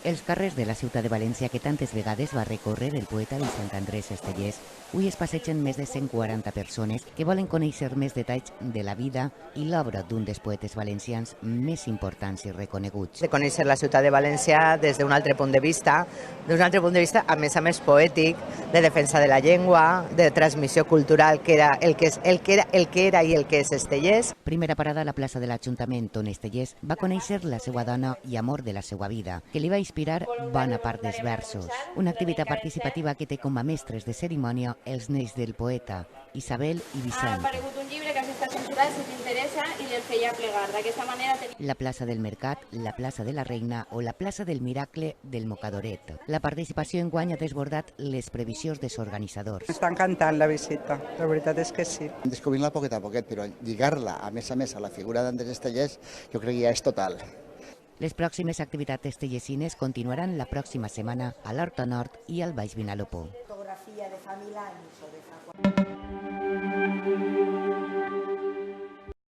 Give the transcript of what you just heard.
Els carrers de la ciutat de València que tantes vegades va recórrer el poeta Vicent Andrés Estellés, avui es passegen més de 140 persones que volen conèixer més detalls de la vida i l'obra d'un dels poetes valencians més importants i reconeguts. De conèixer la ciutat de València des d'un altre punt de vista, a més poètic, de defensa de la llengua, de transmissió cultural, que era el que era i el que és Estellés. Primera parada a la plaça de l'Ajuntament, on Estellés va conèixer la seva dona i amor de la seva vida, que li va inspirar bona part dels versos. Una activitat participativa que té com a mestres de cerimònia els nens del poeta, Isabel i Vicent. Ha aparegut un llibre que està censurat, si t'interessa, i el feia plegar. D'aquesta manera La plaça del Mercat, la plaça de la Reina o la plaça del Miracle del Mocadoret. La participació enguany ha desbordat les previsions dels organitzadors. M'està encantant la visita, la veritat és que sí. Descobrim-la poquet a poquet, però lligar-la a més a la figura d'Andrés Estellés jo crec que ja és total. Les pròximes activitats estellesines continuaran la pròxima setmana a l'Horta Nord i al Baix Vinalopó. Fotografia de fa 1000 anys o de fa 40.